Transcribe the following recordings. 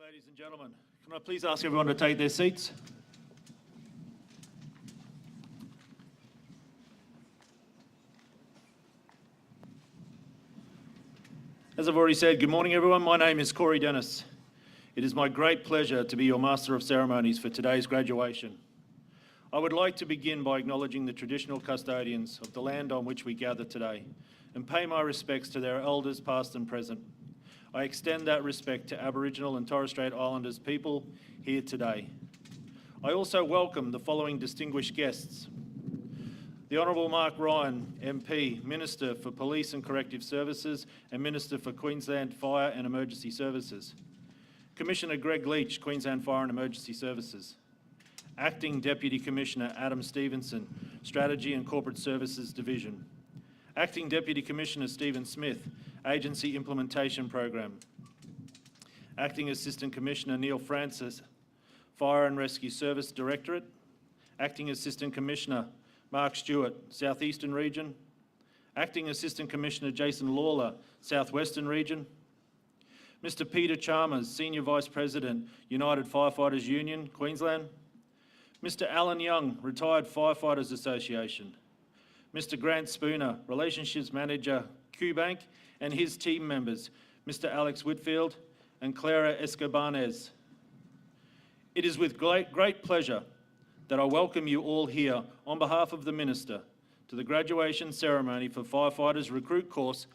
Ladies and gentlemen, can I please ask everyone to take their seats? As I've already said, good morning everyone. My name is Corey Dennis. It is my great pleasure to be your Master of Ceremonies for today's graduation. I would like to begin by acknowledging the traditional custodians of the land on which we gather today and pay my respects to their elders past and present. I extend that respect to Aboriginal and Torres Strait Islanders people here today. I also welcome the following distinguished guests. The Honourable Mark Ryan, MP, Minister for Police and Corrective Services and Minister for Queensland Fire and Emergency Services. Commissioner Greg Leach, Queensland Fire and Emergency Services. Acting Deputy Commissioner Adam Stevenson, Strategy and Corporate Services Division. Acting Deputy Commissioner Stephen Smith, Agency Implementation Program. Acting Assistant Commissioner Neil Francis, Fire and Rescue Service Directorate. Acting Assistant Commissioner Mark Stewart, Southeastern Region. Acting Assistant Commissioner Jason Lawler, Southwestern Region. Mr. Peter Chalmers, Senior Vice President, United Firefighters Union, Queensland. Mr. Alan Young, Retired Firefighters Association. Mr. Grant Spooner, Relationships Manager, QBank, and his team members, Mr. Alex Whitfield and Clara Escobanez. It is with great pleasure that I welcome you all here on behalf of the Minister to the graduation ceremony for Firefighters Recruit Course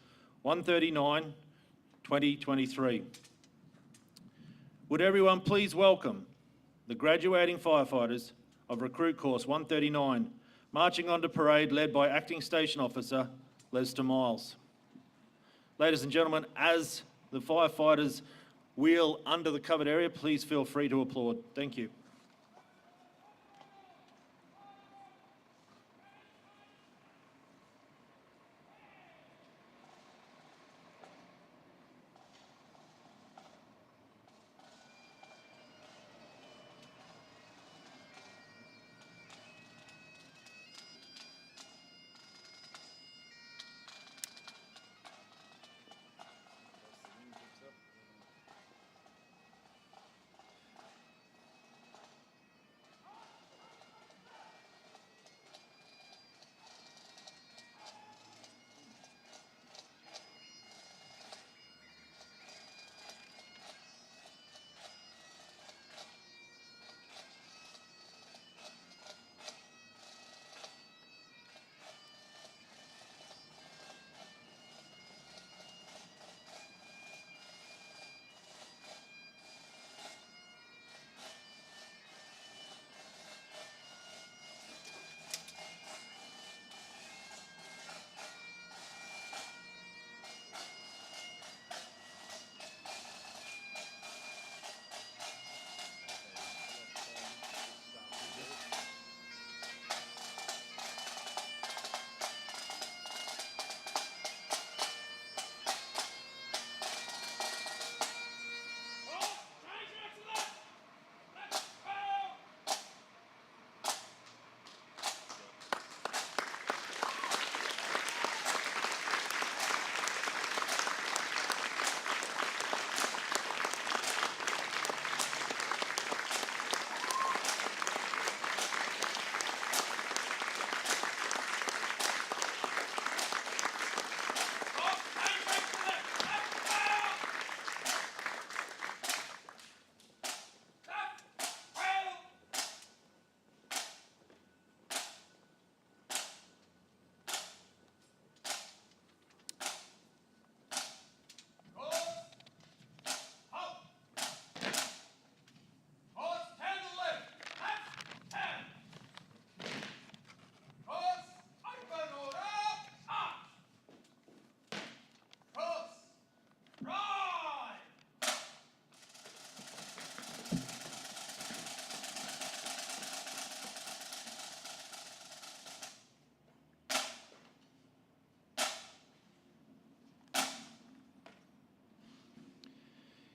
139, 2023. Would everyone please welcome the graduating firefighters of Recruit Course 139, marching onto parade led by Acting Station Officer Lester Miles. Ladies and gentlemen, as the firefighters wheel under the covered area, please feel free to applaud. Thank you.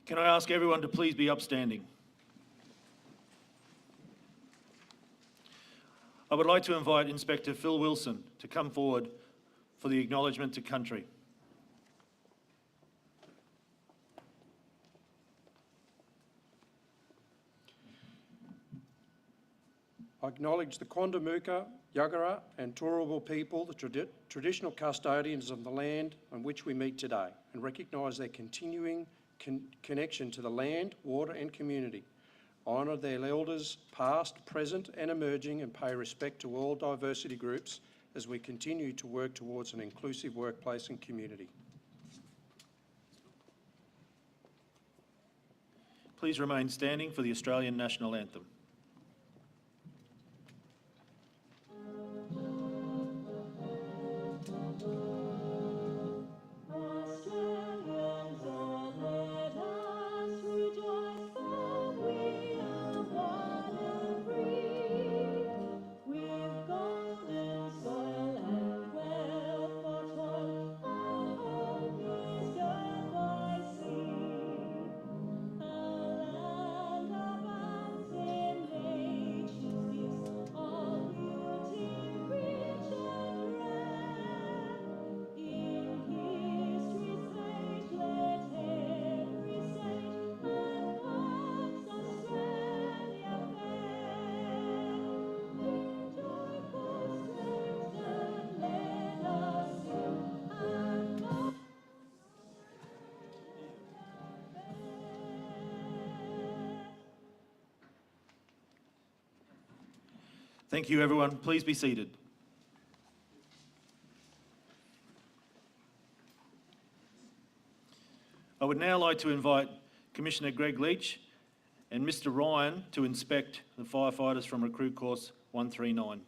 Can I ask everyone to please be upstanding? I would like to invite Inspector Phil Wilson to come forward for the acknowledgement to country. I acknowledge the Quandamooka, Yuggera and Turrbal people, the traditional custodians of the land on which we meet today, and recognise their continuing connection to the land, water and community. I honour their elders past, present and emerging, and pay respect to all diversity groups as we continue to work towards an inclusive workplace and community. Please remain standing for the Australian National Anthem. Thank you, everyone. Please be seated. I would now like to invite Commissioner Greg Leach and Mr. Ryan to inspect the firefighters from Recruit Course 139.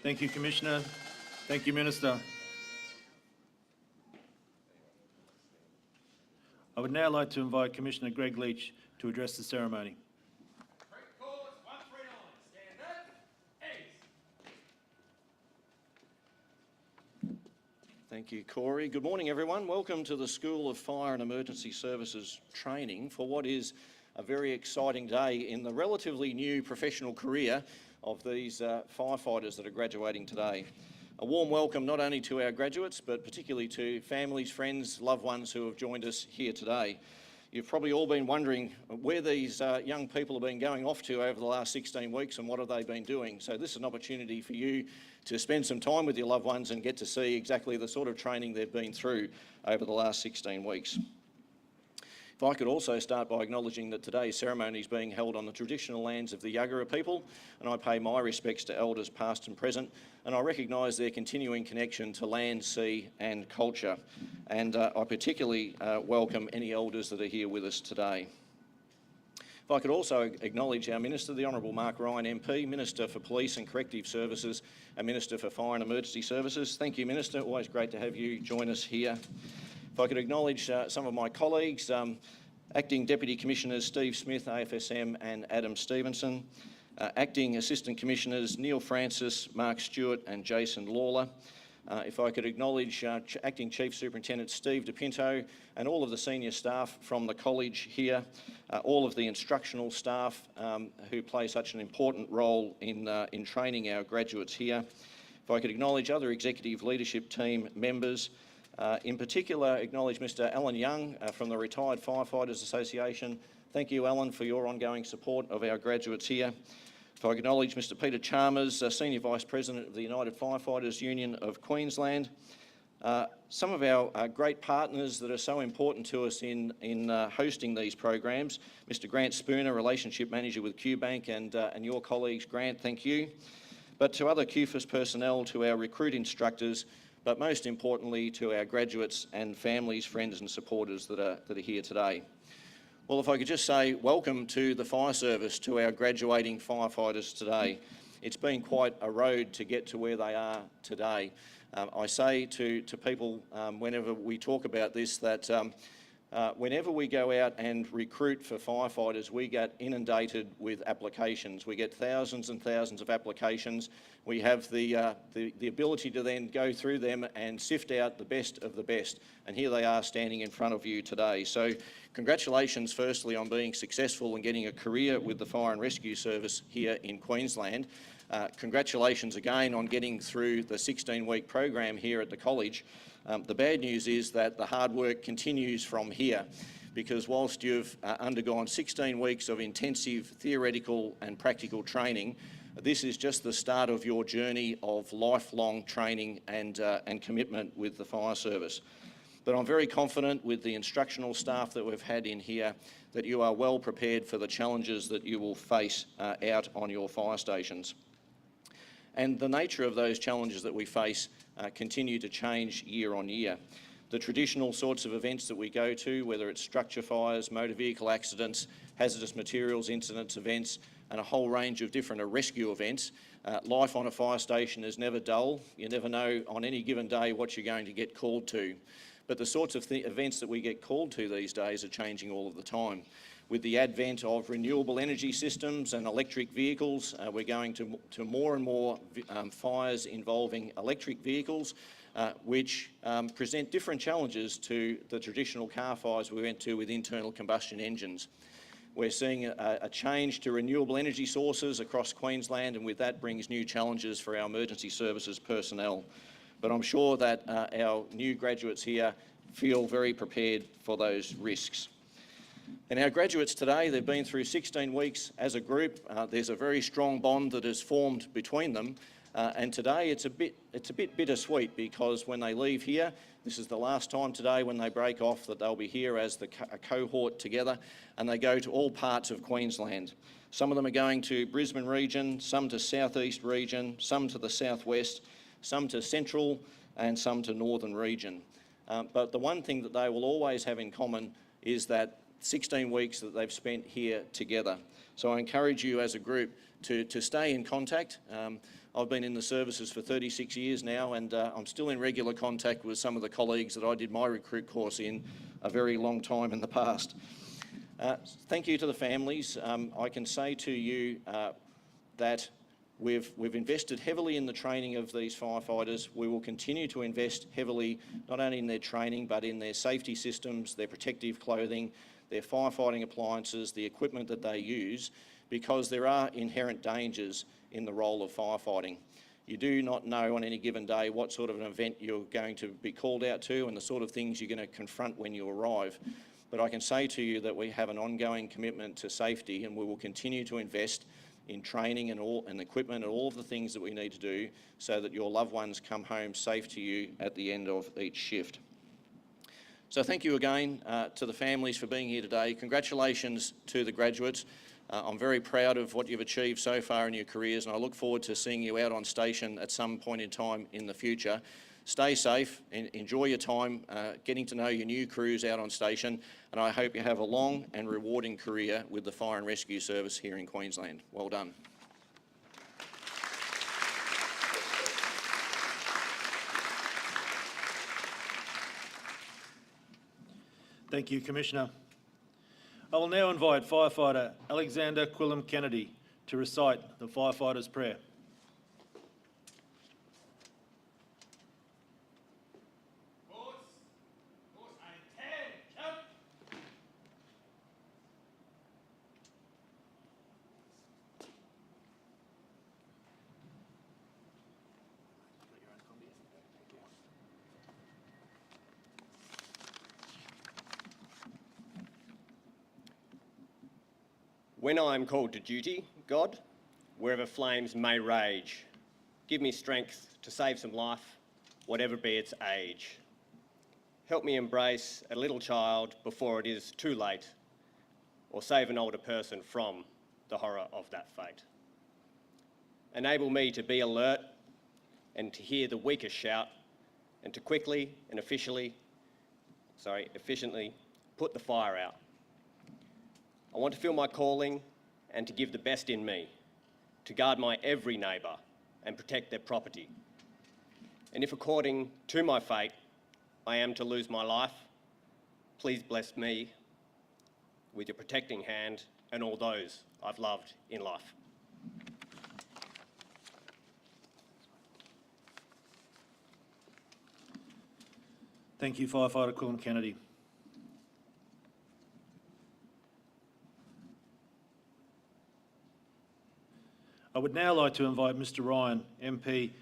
Thank you, Commissioner. Thank you, Minister. I would now like to invite Commissioner Greg Leach to address the ceremony. Thank you, Corey. Good morning, everyone. Welcome to the School of Fire and Emergency Services training for what is a very exciting day in the relatively new professional career of these firefighters that are graduating today. A warm welcome not only to our graduates, but particularly to families, friends, loved ones who have joined us here today. You've probably all been wondering where these young people have been going off to over the last 16 weeks and what have they been doing. So this is an opportunity for you to spend some time with your loved ones and get to see exactly the sort of training they've been through over the last 16 weeks. If I could also start by acknowledging that today's ceremony is being held on the traditional lands of the Yagara people, and I pay my respects to elders past and present, and I recognise their continuing connection to land, sea and culture. And I particularly welcome any elders that are here with us today. If I could also acknowledge our Minister, the Honourable Mark Ryan MP, Minister for Police and Corrective Services and Minister for Fire and Emergency Services. Thank you, Minister. Always great to have you join us here. If I could acknowledge some of my colleagues, Acting Deputy Commissioners Steve Smith, AFSM, and Adam Stevenson, Acting Assistant Commissioners Neil Francis, Mark Stewart and Jason Lawler. If I could acknowledge Acting Chief Superintendent Steve DePinto and all of the senior staff from the college here, all of the instructional staff who play such an important role in training our graduates here. If I could acknowledge other executive leadership team members, in particular acknowledge Mr Alan Young from the Retired Firefighters Association. Thank you, Alan, for your ongoing support of our graduates here. If I acknowledge Mr Peter Chalmers, Senior Vice President of the United Firefighters Union of Queensland. Some of our great partners that are so important to us in hosting these programs, Mr Grant Spooner, Relationship Manager with QBank, and your colleagues, Grant, thank you. But to other QFIS personnel, to our recruit instructors, but most importantly to our graduates and families, friends and supporters that are here today. Well, if I could just say welcome to the fire service, to our graduating firefighters today. It's been quite a road to get to where they are today. I say to people whenever we talk about this that whenever we go out and recruit for firefighters, we get inundated with applications. We get thousands and thousands of applications. We have the ability to then go through them and sift out the best of the best. And here they are standing in front of you today. So congratulations firstly on being successful and getting a career with the Fire and Rescue Service here in Queensland. Congratulations again on getting through the 16-week program here at the college. The bad news is that the hard work continues from here, because whilst you've undergone 16 weeks of intensive theoretical and practical training, this is just the start of your journey of lifelong training and commitment with the fire service. But I'm very confident with the instructional staff that we've had in here that you are well prepared for the challenges that you will face out on your fire stations. And the nature of those challenges that we face continue to change year on year. The traditional sorts of events that we go to, whether it's structure fires, motor vehicle accidents, hazardous materials incidents, events, and a whole range of different rescue events, life on a fire station is never dull. You never know on any given day what you're going to get called to. But the sorts of events that we get called to these days are changing all of the time. With the advent of renewable energy systems and electric vehicles, we're going to more and more fires involving electric vehicles, which present different challenges to the traditional car fires we went to with internal combustion engines. We're seeing a change to renewable energy sources across Queensland, and with that brings new challenges for our emergency services personnel. But I'm sure that our new graduates here feel very prepared for those risks. And our graduates today, they've been through 16 weeks as a group. There's a very strong bond that is formed between them. And today it's a bit bittersweet, because when they leave here, this is the last time today when they break off that they'll be here as a cohort together, and they go to all parts of Queensland. Some of them are going to Brisbane region, some to southeast region, some to the southwest, some to central, and some to northern region. But the one thing that they will always have in common is that 16 weeks that they've spent here together. So I encourage you as a group to stay in contact. I've been in the services for 36 years now, and I'm still in regular contact with some of the colleagues that I did my recruit course in a very long time in the past. Thank you to the families. I can say to you that we've invested heavily in the training of these firefighters. We will continue to invest heavily, not only in their training, but in their safety systems, their protective clothing, their firefighting appliances, the equipment that they use, because there are inherent dangers in the role of firefighting. You do not know on any given day what sort of an event you're going to be called out to and the sort of things you're going to confront when you arrive. But I can say to you that we have an ongoing commitment to safety, and we will continue to invest in training and equipment and all of the things that we need to do so that your loved ones come home safe to you at the end of each shift. So thank you again to the families for being here today. Congratulations to the graduates. I'm very proud of what you've achieved so far in your careers, and I look forward to seeing you out on station at some point in time in the future. Stay safe and enjoy your time getting to know your new crews out on station, and I hope you have a long and rewarding career with the Fire and Rescue Service here in Queensland. Well done. Thank you, Commissioner. I will now invite Firefighter Alexander Quillam Kennedy to recite the Firefighter's Prayer. When I am called to duty, God, wherever flames may rage, give me strength to save some life, whatever be its age. Help me embrace a little child before it is too late, or save an older person from the horror of that fate. Enable me to be alert and to hear the weakest shout, and to quickly and efficiently put the fire out. I want to feel my calling and to give the best in me, to guard my every neighbour and protect their property. And if according to my fate, I am to lose my life, please bless me with your protecting hand and all those I've loved in life. Thank you, Firefighter Quillam Kennedy. I would now like to invite Mr. Ryan, MP,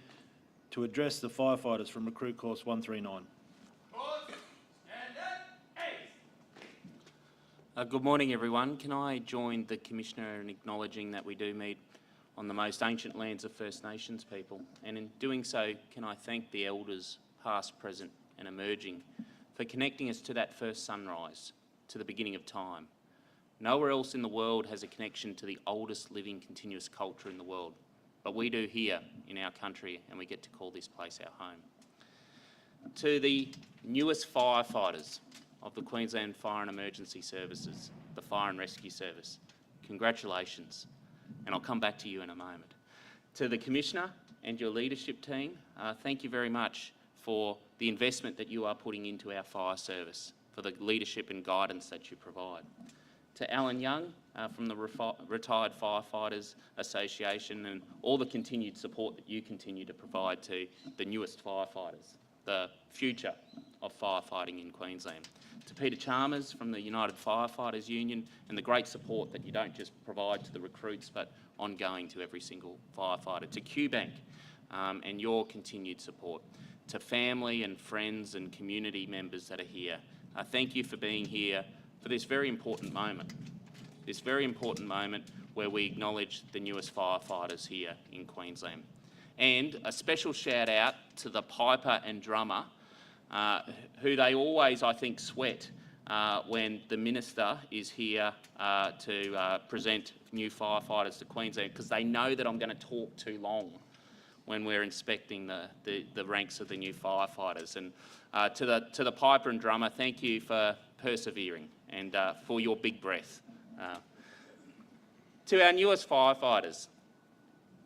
to address the firefighters from Recruit Course 139. Good morning, everyone. Can I join the Commissioner in acknowledging that we do meet on the most ancient lands of First Nations people? And in doing so, can I thank the Elders, past, present and emerging, for connecting us to that first sunrise, to the beginning of time. Nowhere else in the world has a connection to the oldest living continuous culture in the world, but we do here in our country, and we get to call this place our home. To the newest firefighters of the Queensland Fire and Emergency Services, the Fire and Rescue Service, congratulations, and I'll come back to you in a moment. To the Commissioner and your leadership team, thank you very much for the investment that you are putting into our fire service, for the leadership and guidance that you provide. To Alan Young from the Retired Firefighters Association and all the continued support that you continue to provide to the newest firefighters, the future of firefighting in Queensland. To Peter Chalmers from the United Firefighters Union and the great support that you don't just provide to the recruits but ongoing to every single firefighter. To QBank and your continued support. To family and friends and community members that are here, thank you for being here for this very important moment where we acknowledge the newest firefighters here in Queensland. And a special shout out to the piper and drummer, who they always, I think, sweat when the Minister is here to present new firefighters to Queensland, because they know that I'm going to talk too long when we're inspecting the ranks of the new firefighters. And to the piper and drummer, thank you for persevering and for your big breath. To our newest firefighters,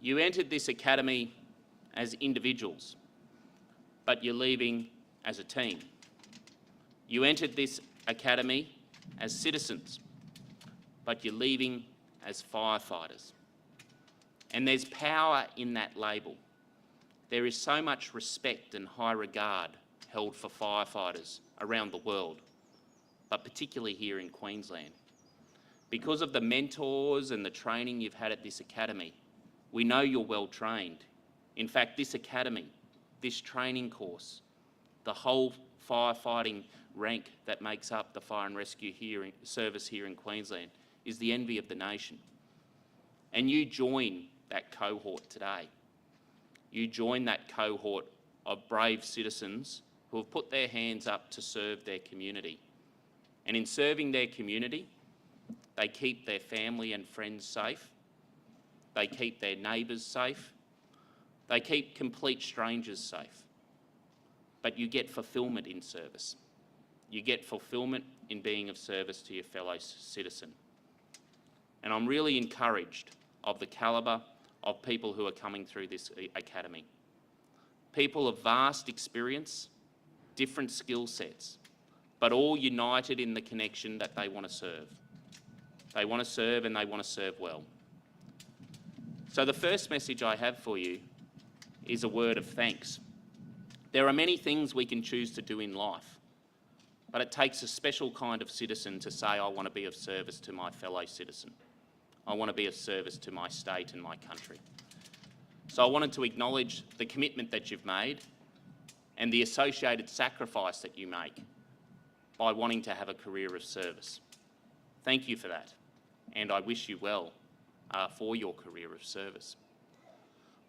You entered this academy as individuals, but you're leaving as a team. You entered this academy as citizens, but you're leaving as firefighters. And there's power in that label. There is so much respect and high regard held for firefighters around the world, but particularly here in Queensland. Because of the mentors and the training you've had at this academy, we know you're well trained. In fact, this academy, this training course, the whole firefighting rank that makes up the fire and rescue service here in Queensland is the envy of the nation. And you join that cohort today. You join that cohort of brave citizens who have put their hands up to serve their community. And in serving their community, they keep their family and friends safe. They keep their neighbours safe. They keep complete strangers safe. But you get fulfilment in service. You get fulfilment in being of service to your fellow citizen. And I'm really encouraged of the calibre of people who are coming through this academy. People of vast experience, different skill sets, but all united in the connection that they want to serve. They want to serve and they want to serve well. So the first message I have for you is a word of thanks. There are many things we can choose to do in life, but it takes a special kind of citizen to say, I want to be of service to my fellow citizen. I want to be of service to my state and my country. So I wanted to acknowledge the commitment that you've made and the associated sacrifice that you make by wanting to have a career of service. Thank you for that, and I wish you well for your career of service.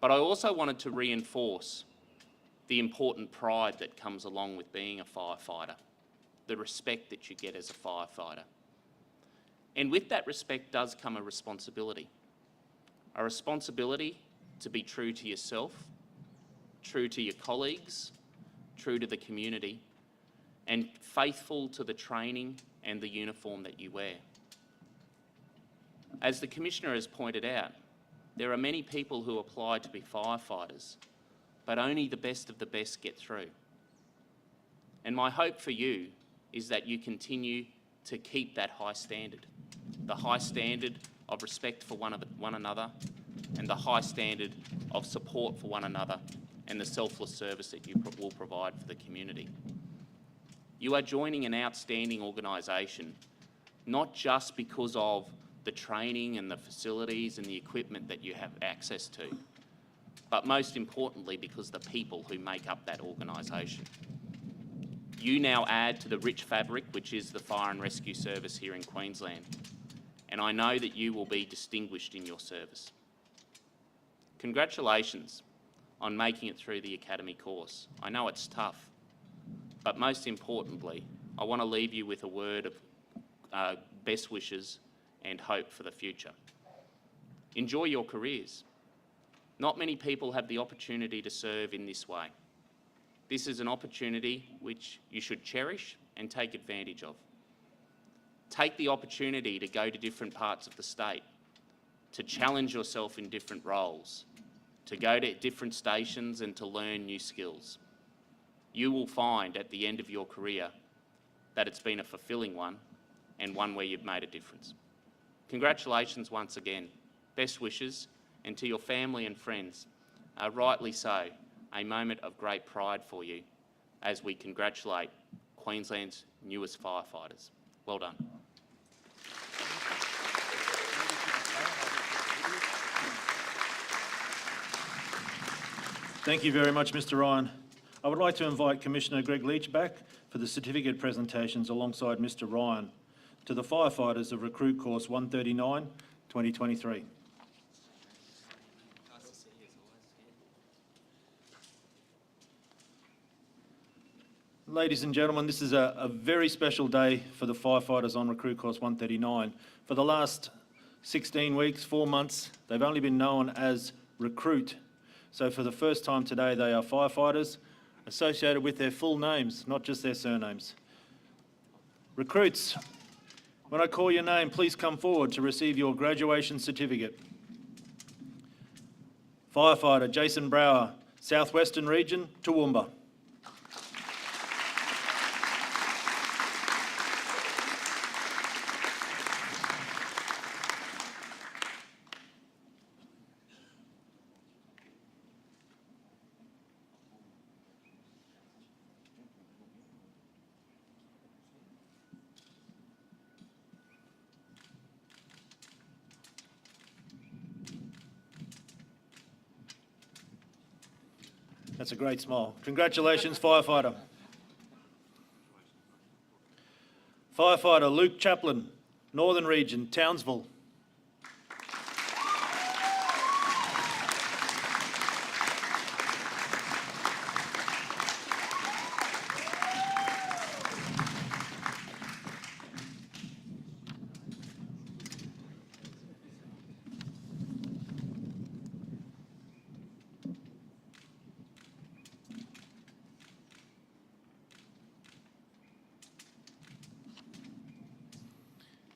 But I also wanted to reinforce the important pride that comes along with being a firefighter, the respect that you get as a firefighter. And with that respect does come a responsibility to be true to yourself, true to your colleagues, true to the community, and faithful to the training and the uniform that you wear. As the Commissioner has pointed out, there are many people who apply to be firefighters, but only the best of the best get through. And my hope for you is that you continue to keep that high standard, the high standard of respect for one another, and the high standard of support for one another, and the selfless service that you will provide for the community. You are joining an outstanding organisation, not just because of the training and the facilities and the equipment that you have access to, but most importantly because the people who make up that organisation. You now add to the rich fabric which is the fire and rescue service here in Queensland, and I know that you will be distinguished in your service. Congratulations on making it through the academy course. I know it's tough, but most importantly, I want to leave you with a word of best wishes and hope for the future. Enjoy your careers. Not many people have the opportunity to serve in this way. This is an opportunity which you should cherish and take advantage of. Take the opportunity to go to different parts of the state, to challenge yourself in different roles, to go to different stations and to learn new skills. You will find at the end of your career that it's been a fulfilling one and one where you've made a difference. Congratulations once again, best wishes, and to your family and friends, rightly so, a moment of great pride for you as we congratulate Queensland's newest firefighters. Well done. Thank you very much, Mr. Ryan. I would like to invite Commissioner Greg Leach back for the certificate presentations alongside Mr. Ryan to the firefighters of Recruit Course 139, 2023. Ladies and gentlemen, this is a very special day for the firefighters on Recruit Course 139. For the last 16 weeks, 4 months, they've only been known as Recruit. So for the first time today, they are firefighters associated with their full names, not just their surnames. Recruits, when I call your name, please come forward to receive your graduation certificate. Firefighter Jason Brower, Southwestern Region, Toowoomba. That's a great smile. Congratulations, firefighter. Firefighter Luke Chaplin, Northern Region, Townsville.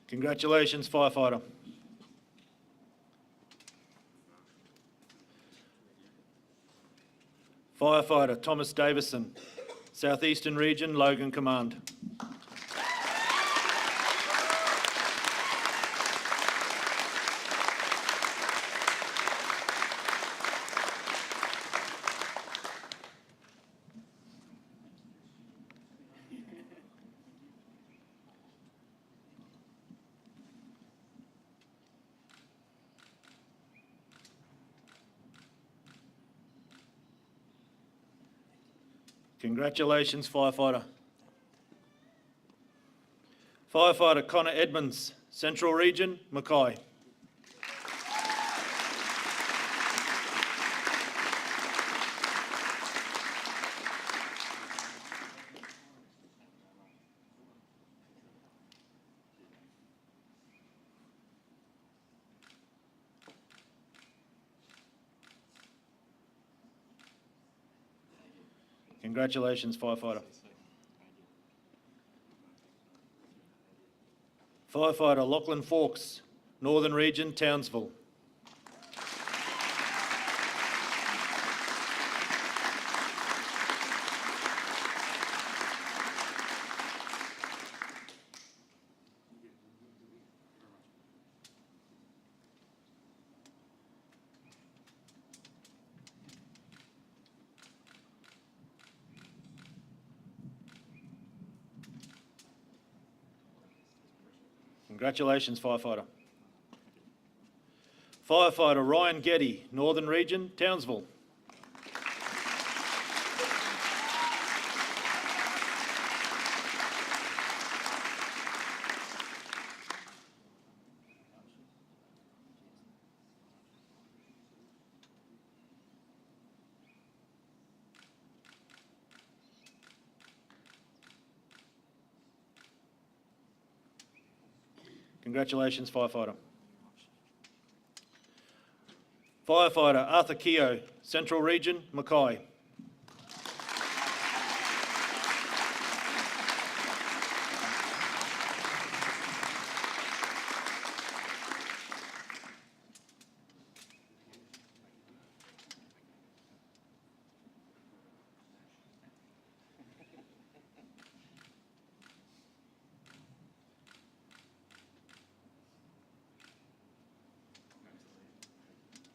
Congratulations, firefighter. Firefighter Thomas Davison, Southeastern Region, Logan Command. Congratulations, firefighter. Firefighter Connor Edmonds, Central Region, Mackay. Congratulations, firefighter. Firefighter Lachlan Fawkes, Northern Region, Townsville. Congratulations, firefighter. Firefighter Ryan Getty, Northern Region, Townsville. Congratulations, firefighter. Firefighter Arthur Keogh, Central Region, Mackay.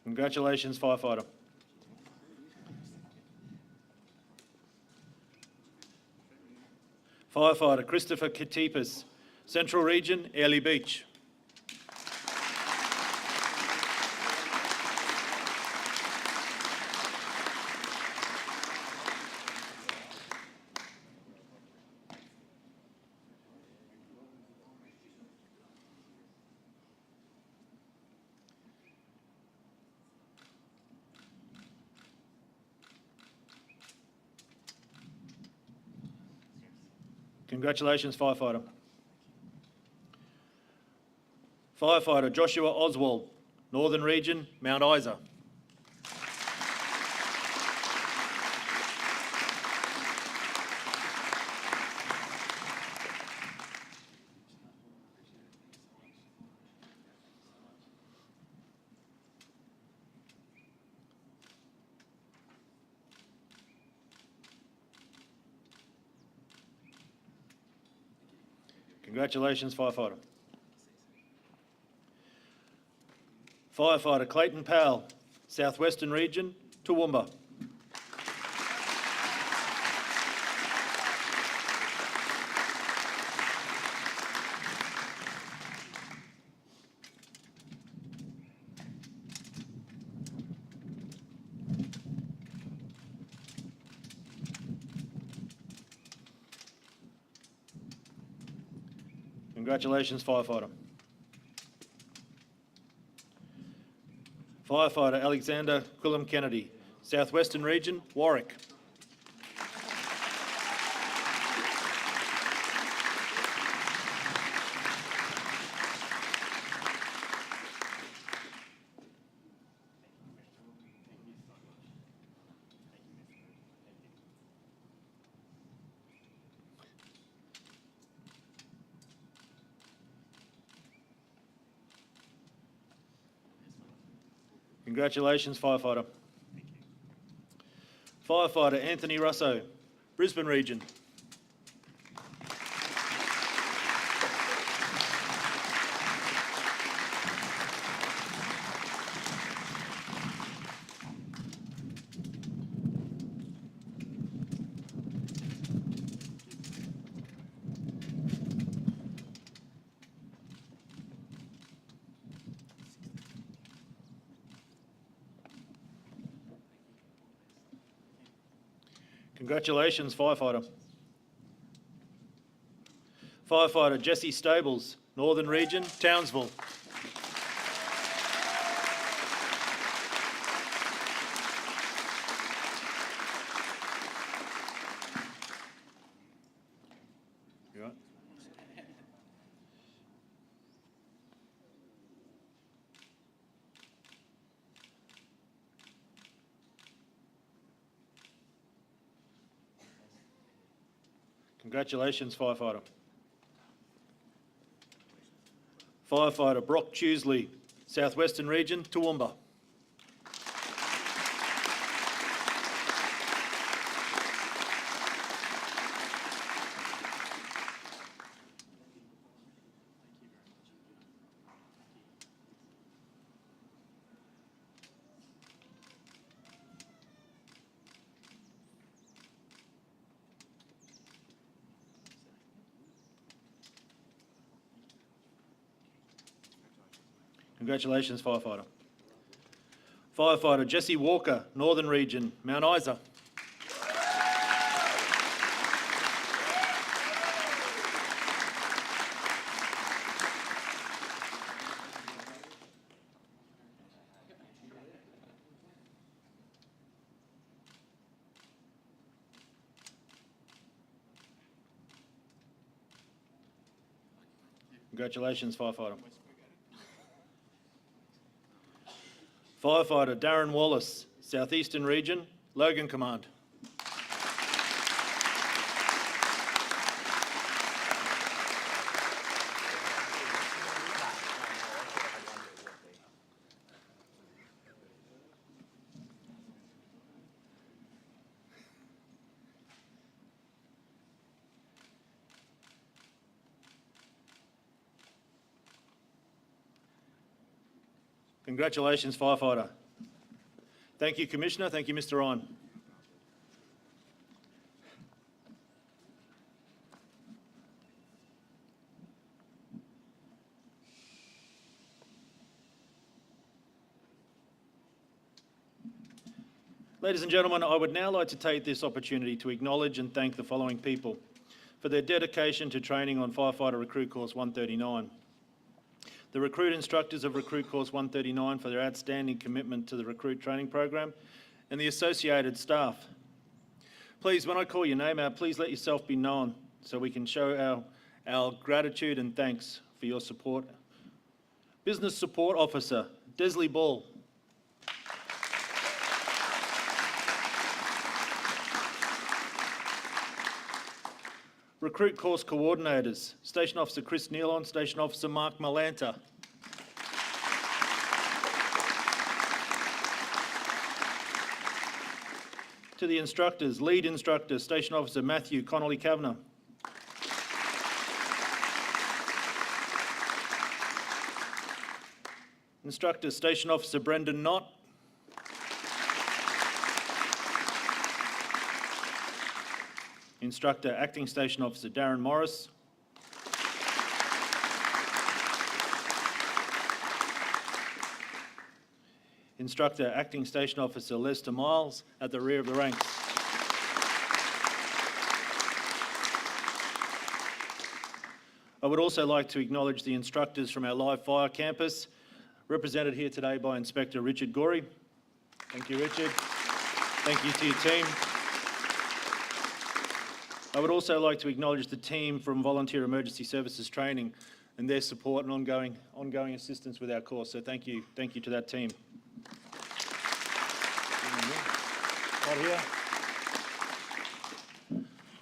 Congratulations, firefighter. Firefighter Christopher Katipas, Central Region, Airlie Beach. Congratulations, firefighter. Firefighter Joshua Oswald, Northern Region, Mount Isa. Congratulations, firefighter. Firefighter Clayton Powell, Southwestern Region, Toowoomba. Congratulations, firefighter. Firefighter Alexander Quillam Kennedy, Southwestern Region, Warwick. Congratulations, firefighter. Firefighter Anthony Russo, Brisbane Region. Congratulations, firefighter. Firefighter Jesse Stables, Northern Region, Townsville. You all right? Congratulations, firefighter. Firefighter Brock Tuesley, Southwestern Region, Toowoomba. Congratulations, firefighter. Firefighter Jesse Walker, Northern Region, Mount Isa. Congratulations, firefighter. Firefighter Darren Wallace, Southeastern Region, Logan Command. Congratulations, firefighter. Thank you, Commissioner. Thank you, Mr. Ryan. Ladies and gentlemen, I would now like to take this opportunity to acknowledge and thank the following people for their dedication to training on Firefighter Recruit Course 139. The recruit instructors of Recruit Course 139 for their outstanding commitment to the recruit training program, and the associated staff. Please, when I call your name out, please let yourself be known so we can show our gratitude and thanks for your support. Business Support Officer, Desley Ball. Recruit Course Coordinators, Station Officer Chris Nealon, Station Officer Mark Malanta. To the instructors, Lead Instructor, Station Officer Matthew Connolly Kavanagh. Instructor Station Officer Brendan Knott. Instructor Acting Station Officer Darren Morris. Instructor Acting Station Officer Lester Miles at the rear of the ranks. I would also like to acknowledge the instructors from our live fire campus, represented here today by Inspector Richard Gorey. Thank you, Richard. Thank you to your team. I would also like to acknowledge the team from Volunteer Emergency Services Training and their support and ongoing assistance with our course. So thank you to that team. Right here.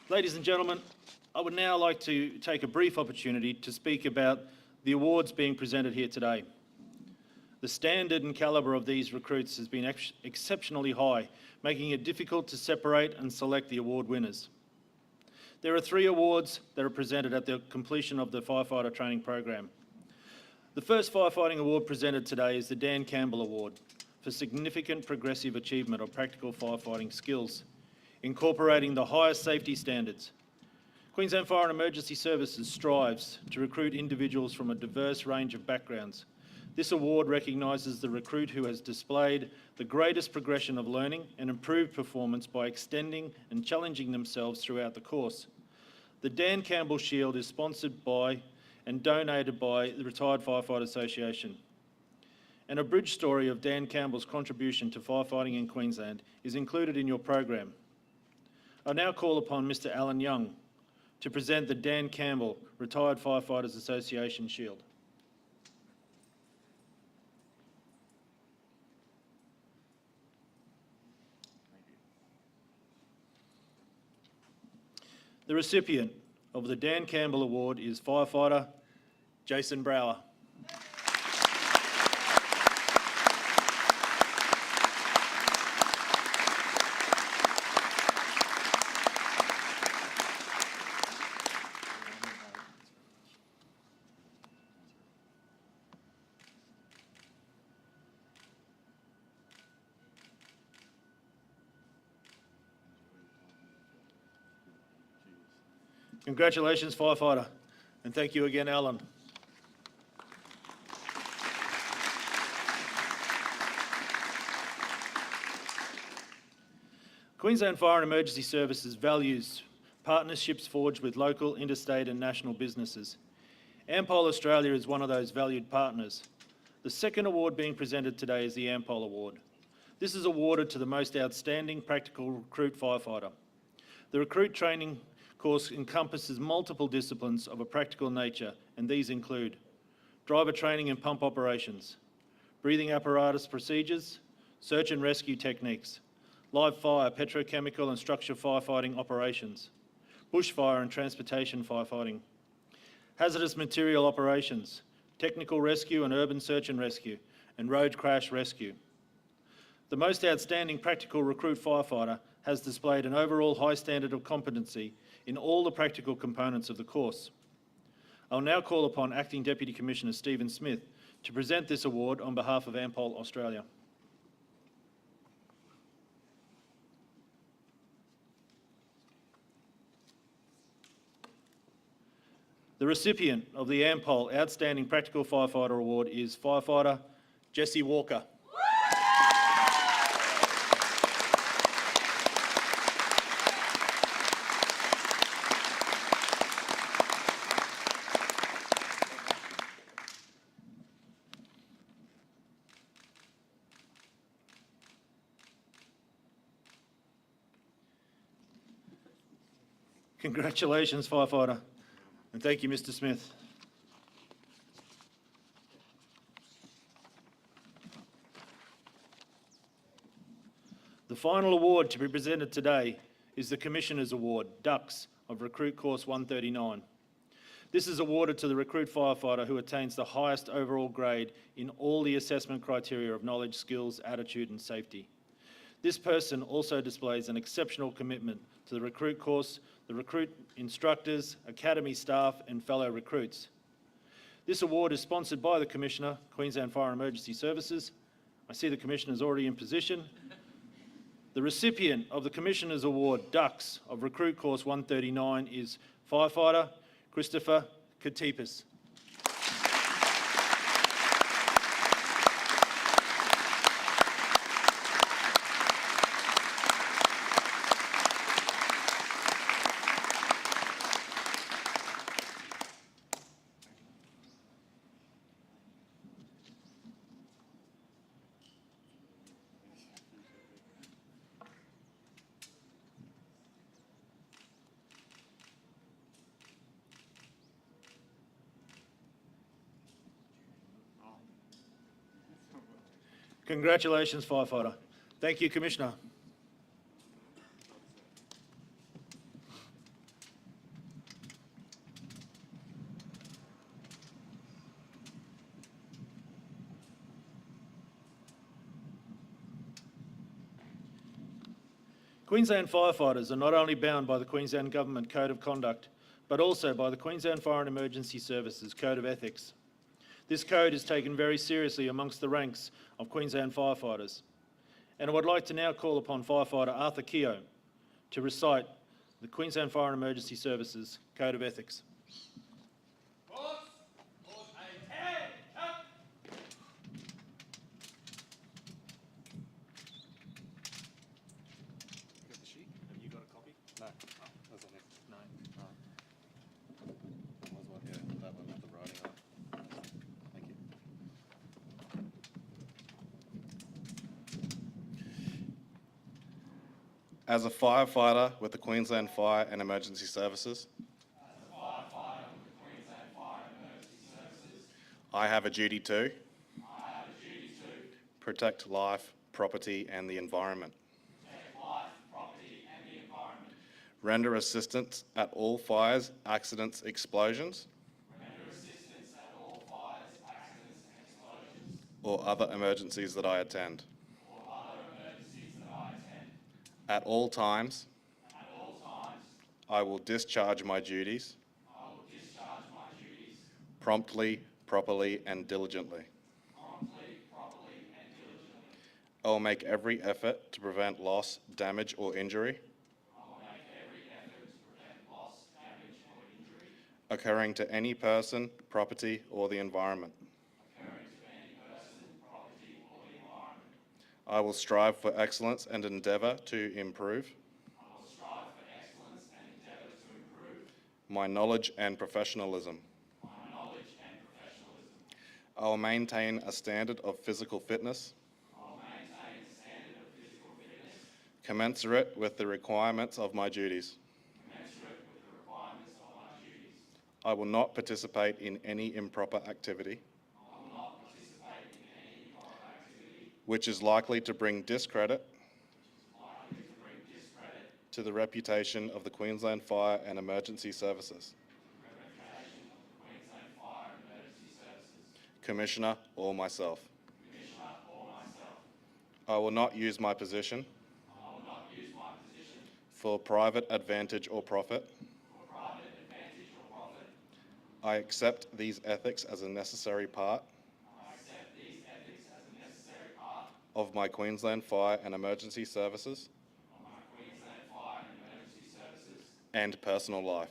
Ladies and gentlemen, I would now like to take a brief opportunity to speak about the awards being presented here today. The standard and calibre of these recruits has been exceptionally high, making it difficult to separate and select the award winners. There are 3 awards that are presented at the completion of the firefighter training program. The first firefighting award presented today is the Dan Campbell Award for significant progressive achievement of practical firefighting skills, incorporating the highest safety standards. Queensland Fire and Emergency Services strives to recruit individuals from a diverse range of backgrounds. This award recognises the recruit who has displayed the greatest progression of learning and improved performance by extending and challenging themselves throughout the course. The Dan Campbell Shield is sponsored by and donated by the Retired Firefighter Association. An abridged story of Dan Campbell's contribution to firefighting in Queensland is included in your program. I now call upon Mr. Alan Young to present the Dan Campbell Retired Firefighters Association Shield. The recipient of the Dan Campbell Award is firefighter Jason Brower. Congratulations, firefighter, and thank you again, Alan. Queensland Fire and Emergency Services values partnerships forged with local, interstate and national businesses. Ampol Australia is one of those valued partners. The second award being presented today is the Ampol Award. This is awarded to the most outstanding practical recruit firefighter. The recruit training course encompasses multiple disciplines of a practical nature, and these include driver training and pump operations, breathing apparatus procedures, search and rescue techniques, live fire, petrochemical and structure firefighting operations, bushfire and transportation firefighting, hazardous material operations, technical rescue and urban search and rescue, and road crash rescue. The most outstanding practical recruit firefighter has displayed an overall high standard of competency in all the practical components of the course. I'll now call upon Acting Deputy Commissioner Stephen Smith to present this award on behalf of Ampol Australia. The recipient of the Ampol Outstanding Practical Firefighter Award is firefighter Jesse Walker. Congratulations, firefighter, and thank you, Mr. Smith. The final award to be presented today is the Commissioner's Award, Dux, of Recruit Course 139. This is awarded to the recruit firefighter who attains the highest overall grade in all the assessment criteria of knowledge, skills, attitude and safety. This person also displays an exceptional commitment to the recruit course, the recruit instructors, academy staff and fellow recruits. This award is sponsored by the Commissioner, Queensland Fire and Emergency Services. I see the Commissioner is already in position. The recipient of the Commissioner's Award, Dux, of Recruit Course 139 is Firefighter Christopher Katipis. Congratulations, Firefighter. Thank you, Commissioner. Queensland firefighters are not only bound by the Queensland Government Code of Conduct, but also by the Queensland Fire and Emergency Services Code of Ethics. This code is taken very seriously amongst the ranks of Queensland firefighters. And I would like to now call upon Firefighter Arthur Keogh to recite the Queensland Fire and Emergency Services Code of Ethics. As a firefighter with the Queensland Fire and Emergency Services, I have a duty to protect life, property and the environment. Render assistance at all fires, accidents, explosions, or other emergencies that I attend. At all times, I will discharge my duties promptly, properly, and diligently. I will make every effort to prevent loss, damage, or injury occurring to any person, property, or the environment. I will strive for excellence and endeavour to improve my knowledge and professionalism. I will maintain a standard of physical fitness commensurate with the requirements of my duties. I will not participate in any improper activity which is likely to bring discredit to the reputation of the Queensland Fire and Emergency Services, Commissioner or myself. I will not use my position for private advantage or profit. I accept these ethics as a necessary part of my Queensland Fire and Emergency Services and personal life.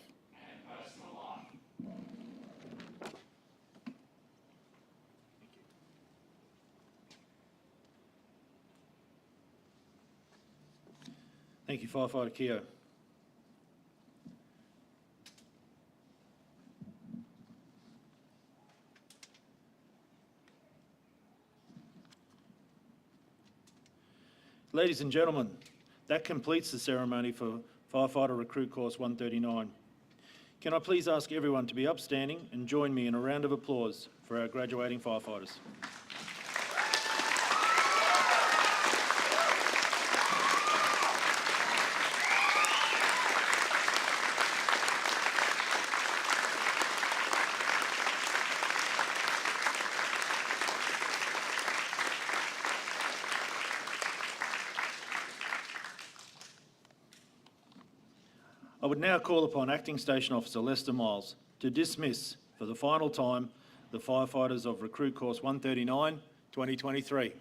Thank you, Firefighter Keogh. Ladies and gentlemen, that completes the ceremony for Firefighter Recruit Course 139. Can I please ask everyone to be upstanding and join me in a round of applause for our graduating firefighters. I would now call upon Acting Station Officer Lester Miles to dismiss for the final time the firefighters of Recruit Course 139, 2023.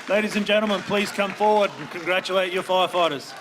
Ladies and gentlemen, please come forward and congratulate your firefighters.